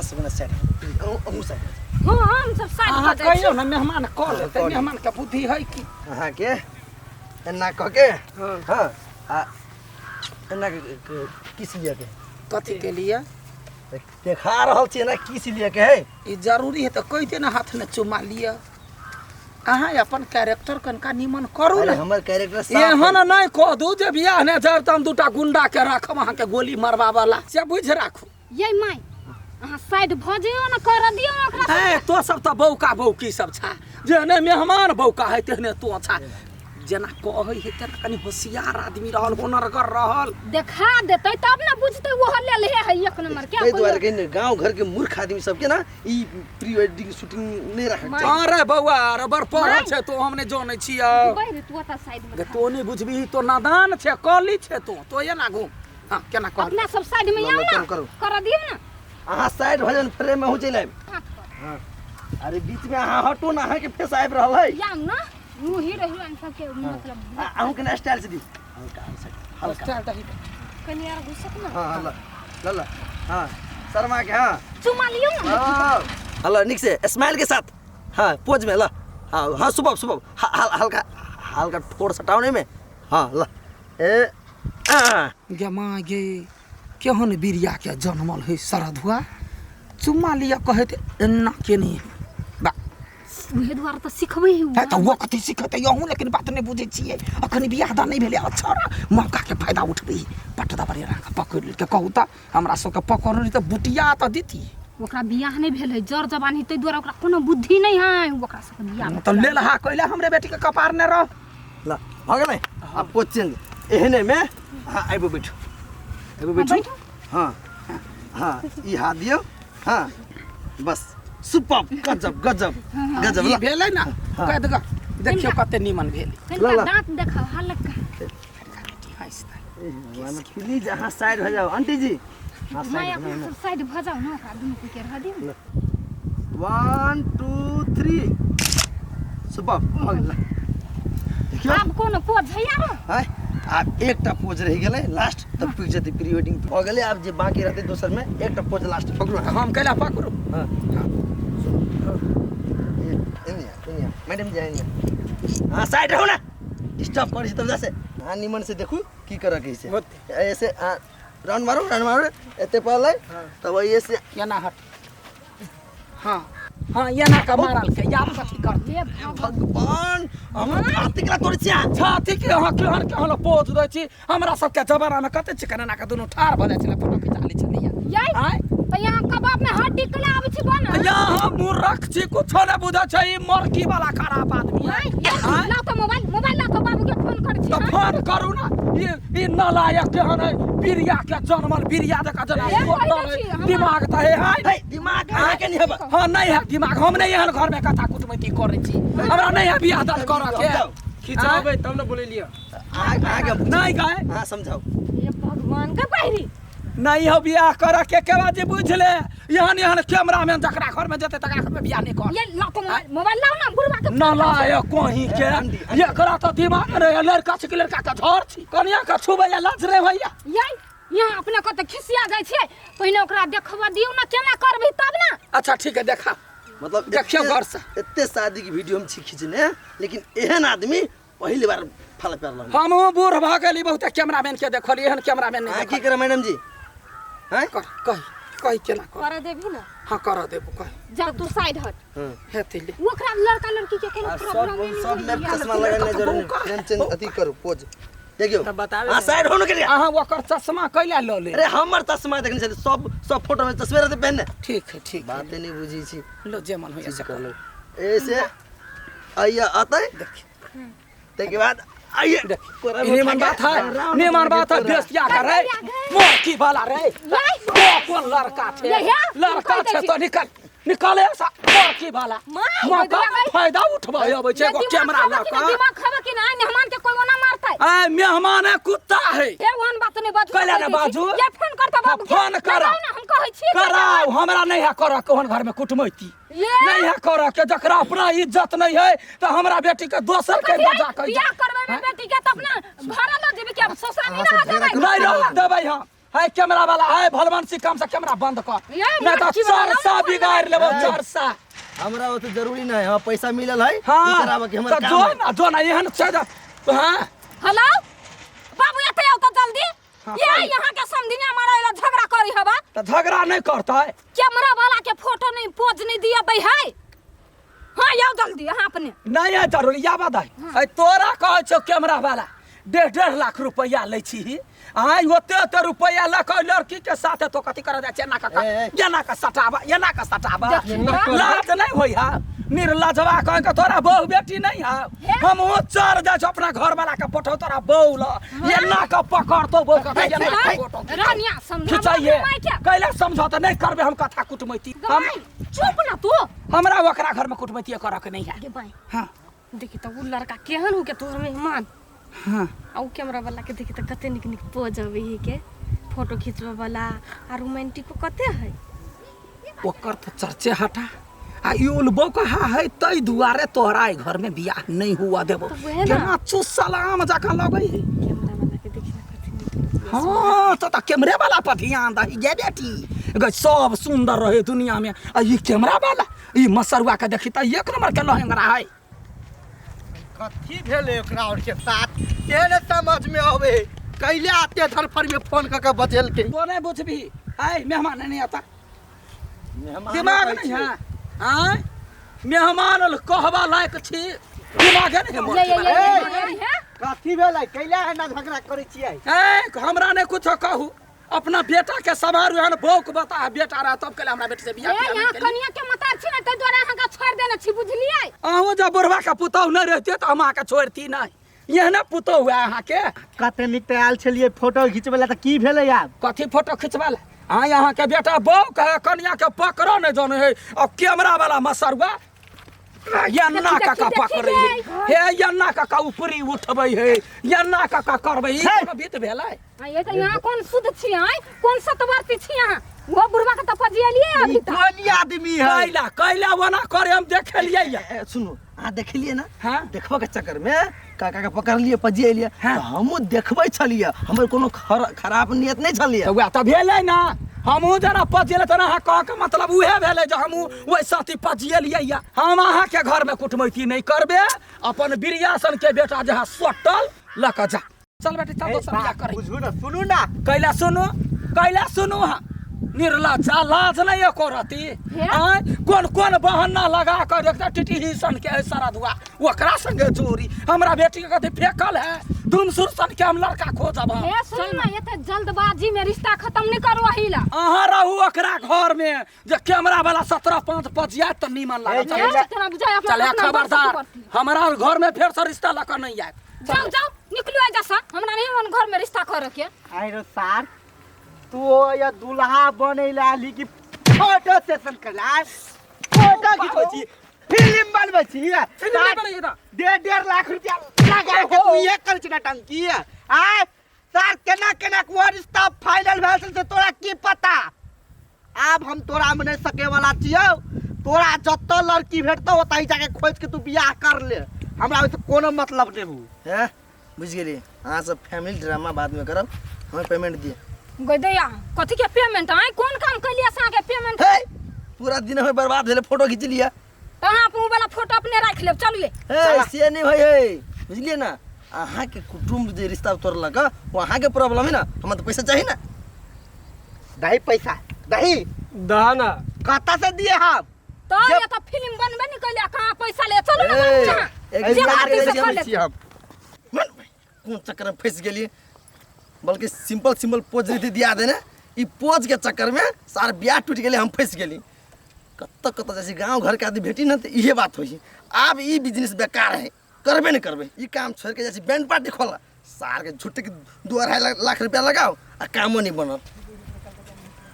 सुबह सेट हम साइड हां हम सब साइड हां कहियो ना मेहमान कॉल ते मेहमान का बुद्धि है कि हां के एना क के हां आ एना किस लिए के कथी के लिए देखा रहल छी ना किस लिए के है ई जरूरी है तो कह दे ना हाथ में चुमा लिया अहाँ अपन कैरेक्टर कनका निमन करू अरे ना हमर कैरेक्टर साफ एहन नहीं कह दू जे बियाह ने जब तम दूटा गुंडा के राखम अहाँ के गोली मारवा वाला से बुझ राखू ये माय अहाँ साइड भ जइयो ना कर दियो ओकरा ए तो सब त बौका बौकी सब छा जेने मेहमान बौका है तेहने तो छा जना कहै है तेना कनी होशियार आदमी रहल हुनरगर रहल देखा देतै तब ना बुझतै वो हल्ले ले है एक नंबर क्या ए द्वारा के गांव घर के मूर्ख आदमी सब के ना ई प्री वेडिंग शूटिंग नहीं रखे अरे बौआ रबर पढ़ल छे तो हमने जानै छियै बैर तू त साइड में तो नहीं बुझबी तो नादान छे कली छे तो ये ना घूम हां केना कर अपना सब साइड में आओ ना कर दियो ना अहाँ साइड भ जन फ्रेम में हो चले हां अरे बीच में अहाँ हटो ना अहाँ के फेस आइब रहल है याम ना नु हीरो हीरोइन सब के मतलब अहाँ के स्टाइल से दी हल्का स्टाइल दही कनी यार घुसक ना हां ल हां शर्मा के हां चुमा लियो ना हेलो निक से स्माइल के साथ हां पोज में ल हां हां सुबह हल्का हल्का ठोड़ सटाउने में हां ल ए गे माँ गे केहन बिरिया के जन्मल है शरद हुआ चुम्मा लिया कहे एना के नहीं बा उहे द्वार त सिखबै है तो वो कथी सिखते यहूं लेकिन बात नहीं बुझे छिए अखन बियाह दा नहीं भेले अच्छा मौका के फायदा उठबी पटदा बड़े राख पकड़ के कहू त हमरा सब के पकड़ त बुटिया त देती ओकरा बियाह नहीं भेल है जर जवानी तै द्वारा ओकरा कोनो बुद्धि नहीं है ओकरा सब बियाह तो ले लहा कइला हमरे बेटी के कपार ने रह ल हो गेलै अब पोज चेंज एहने में हां आइबो बैठो हां हां ई हाथ दियो हां बस सुपर गजब ये भेलै ना कह दगा देखियो कते निमन भेल कनिका दांत देखाओ हल्का माने प्लीज अहाँ साइड हो जाओ आंटी जी हां मैं अपना सब साइड भ जाओ ना ओकरा दुनु के रह दियो 1 2 3 सुपर हो गेल देखियो अब कोनो पोज है यार हां अब एकटा पोज रह गेलै लास्ट तब पिक जति प्री वेडिंग हो गेलै अब जे बाकी रहते दोसर में एकटा पोज लास्ट पकड़ो हम कैला पकड़ो हां दुनिया मैडम जी आएंगे हां साइड रहो ना स्टॉप करी तब जैसे हां निमन से देखू की करे के से ऐसे राउंड मारो एते पहले तब ऐसे केना हट हां हां येना का मारल के याद कथी कर हे भगवान हम छाती के तोड़ छिया छाती के हां केहन केहन पोज दै छी हमरा सब के जमाना में कते चिकना का दोनों ठार भ जाय छले फोटो खिचा लै छलिए याई त यहां कबाब में हड्डी कला आबै छी बना यहाँ मूर्ख छी कुछ न बुझा छै ई मरकी वाला खराब आदमी है ला तो मोबाइल ला तो बाबू के फोन कर छी तो फोन करू ना ये नालायक केहन है बिरिया के जन्मल बिरिया दका जना दिमाग त है दिमाग अहाँ के नहीं है हां नहीं है दिमाग हम नहीं एहन घर में कथा कुटमैती करै छी हमरा नहीं है बियाह दान करऽ के खिचाबै तब न बोले लिया आगे नहीं गए हां समझाओ ये भगवान का बहरी नहीं हो बियाह करऽ के बाद जे बुझ ले यहाँ कैमरा में जकरा घर में जते तकरा घर में बियाह नहीं कर ये ला तो मोबाइल लाओ ना बुढ़वा के नालायक कहीं के ये करा तो दिमाग रे लड़का छै कि लड़का का झर छी कनिया का छुबै या लाज रे भैया याई यहाँ अपने को तो खिसिया जाय छै पहिने ओकरा देखबा दियौ ना केना करबै तब ना अच्छा ठीक है देखा मतलब देखियो घर से इतने शादी की वीडियो हम खींचने लेकिन एहन आदमी पहली बार फल कर लग हम बूढ़ भ गेली बहुत कैमरामैन के देखली एहन कैमरामैन नहीं की करे मैडम जी हैं कह केना कर देबी ना हां कर देबो कह जा तू साइड हट हेते ले ओकरा लड़का लड़की के कोनो प्रॉब्लम सब में चश्मा लगाने जरूरी फ्रेम चेंज अथी करो पोज देखियो बतावे हां साइड होने के लिए अहाँ ओकर चश्मा कैला ल ले अरे हमर चश्मा देखने से सब फोटो में तस्वीर रहते पहनने ठीक है ठीक बात नहीं बुझी छी लो जे मन होया से कर लो ऐसे आइए आता है ते के बाद आइए निमन बात है निमन बात है बेस्तिया का रे मोरकी वाला रे कौन लड़का थे लड़का छे तो निकाले ऐसा मोरकी वाला मौका फायदा उठबाय आबै छै एगो कैमरा लगा दिमाग खबे कि ना मेहमान के कोई ना मारतै ए मेहमान है कुत्ता है ए वन बात नहीं बाजू कैला ने बाजू ये फोन करता बाबू फोन करा हम कहै छी कराओ हमरा नहीं है कर कोन घर में कुटमैती नहीं है कर के जकरा अपना इज्जत नहीं है तो हमरा बेटी के दोसर के बजा के बियाह करबै में बेटी के त अपना घर ल जेबी के ससुरा नहीं रह देबै नहीं रह देबै हम है कैमरा वाला है भलवन से कम से कैमरा बंद कर ये नहीं तो मच्छी वाला चरसा ना बिगाड़ लेबो चरसा हमरा वो तो जरूरी नहीं है पैसा मिलल है हां कराबे के हमर तो काम जो ना एहन छै हां हेलो बाबू एते आओ तो जल्दी हाँ, ये यहाँ के समझिने हमारा इला झगड़ा करी हबा तो झगड़ा नहीं करता है कैमरा वाला के फोटो नहीं पोज नहीं दिया बई है हां आओ जल्दी यहाँ अपने नहीं है जरूरी या बात है तोरा कहे छो कैमरा वाला 1.5 लाख रुपया ले छी आई ओते रुपया लक लड़की के साथ तो कथी कर जा चेना का एना का सटावा लाज नहीं होई हा निर्लजवा कह के तोरा बहू बेटी नहीं हा हम वो चढ़ जा अपना घर वाला के पठो तोरा बहू ल एना का पकड़ तो बहू का एना का फोटो रानिया समझा खिचाइए कैला समझौता नहीं करबे हम कथा कुटमैती हम चुप ना तू हमरा ओकरा घर में कुटमैती करक नहीं है गे भाई हां देखी तो वो लड़का केहन हो के तोहर मेहमान हां आ कैमरा वाला के देखी तो कते निक निक पोज आवे ही के फोटो खींचवा वाला आ रोमांटिक को कते है ओकर तो चर्चे हटा आ योलबो कहा है तई दुआरे तोहरा घर में बियाह नहीं हुआ देबो तो वहे ना। केना चुसलाम जका लगई है कैमरा वाला के देखी ना कते निक हां तो कैमरे वाला पर ध्यान दही गे बेटी गे सब सुंदर रहे दुनिया में आ ई कैमरा वाला ई मसरुआ के देखी त एक नंबर के लहंगरा है कथी भेल एकरा और के साथ केने समझ में आवे कैले आते धरफर में फोन करके बतेल के तो नहीं बुझबी आय मेहमान नहीं आता मेहमान दिमाग नहीं है आय मेहमान कहबा लायक छी दिमाग नहीं है ये कथी भेलै कैले एना झगड़ा करे छियै ए हमरा ने कुछ कहू अपना बेटा के समारू हन बौक बता बेटा रहा तब कहले हमरा बेटी से बियाह ए यहाँ कनिया के मतार छी ना तै द्वारा हंगा छोड़ देने छी बुझलियै अहूँ जब बुढ़वा के पुतहु नहीं रहते तो हम के छोड़ती नहीं यह ना पुतहु हुआ अहाँ के कते निक आयल छलिए फोटो खिंचबेला त की भेलै आब कथी फोटो खिंचवा ले हाँ यहाँ के बेटा बौक है कनिया के पकड़ो नहीं जाने है और कैमरा वाला मसरुआ यन्ना काका पकड़े है हे यन्ना काका ऊपरी उठबै है यन्ना काका करबै ई कोनो बीत भेलै ये तो यहाँ कौन शुद्ध छी आय कौन सतवर्ती छी यहाँ वो बुढ़वा के तपजियलिए अभी तक कोन आदमी है कैला वना करे हम देखलिए या सुनो आ देखलिए ना हाँ देखबो के चक्कर में काका के पकड़ लिए पजिए लिए हाँ। तो हम देखबै छलिए हमर कोनो खराब नियत नहीं छलिए तो वह तो भेलै ना हमहू जना पजियल तना अहाँ कह के मतलब उहे भेलै जे हमहू ओइ साथी पजियलिए या हम अहाँ के घर में कुटमैती नहीं करबे अपन बिरियासन के बेटा जहाँ सोटल लक जा चल बेटी चल दोसर बियाह करे बुझू ना सुनू ना कैला सुनो हाँ निर्लज्जा लाज नहीं एको रहती आय कौन बहाना लगा कर देखता टिटी ही सन के है सारा दुआ ओकरा संगे चोरी हमरा बेटी के कथी फेकल है धुमसुर सन के हम लड़का खोजब हम ए सुन ना ये तो जल्दबाजी में रिश्ता खत्म नहीं करो हिला अहाँ रहू ओकरा घर में जे कैमरा वाला 17-5 पजिया त नीमन लागत तेरा बुझाय अपना चले अपना खबरदार बस करती। हमारा घर में फिर से रिश्ता लकर नहीं आए जाओ जाओ निकलो आजा सा हमरा नहीं मन घर में रिश्ता कर के आइ रो सार तू या दुल्हा बनैला ली कि फोटो सेशन कला फोटो खिचबै छी फिल्म बनबै छी फिल्म बनेगी ना 1.5 लाख रुपया लगा के तू ये कर छी ना टंकी आय सार केना को रिश्ता फाइनल भेल से तोरा की पता अब हम तोरा में नहीं सके वाला छियौ तोरा जत्त लड़की भेटतो ओतै जाके खोज के तू बियाह कर ले हमरा ओइसे कोनो मतलब नहीं बू हैं बुझ गेली अहाँ सब फैमिली ड्रामा बाद में करब हम पेमेंट दिए गदैया कथी के पेमेंट आय कौन काम कलिया सा के पेमेंट हे पूरा दिन में बर्बाद भेले फोटो खींच लिया तो हां अपू वाला फोटो अपने रख ले चलिए हे से नहीं भाई हे बुझलिए ना अहाँ के कुटुंब जे रिश्ता तोड़लक वहाँ के प्रॉब्लम है ना हम तो पैसा चाहिए ना दही पैसा दही दहना कत्ता से दिए हम तो ये तो फिल्म बनबे नहीं कलिया कहां पैसा ले चलो ना एक जे लाख बात के से लिए कर ले छी हम कौन चक्कर में फंस गेलिए बल्कि सिंपल पोज रीति दिया देने ई पोज के चक्कर में सार ब्याह टूट गेले हम फंस गेली कत्ता जैसे गांव घर के आदमी भेटी ना तो इहे बात होई अब ई बिजनेस बेकार है करबे नहीं करबे ई काम छोड़ के जैसे बैंड पार्टी खोला सार के झूठे के 2.5 लाख रुपया लगाओ आ कामो नहीं बनल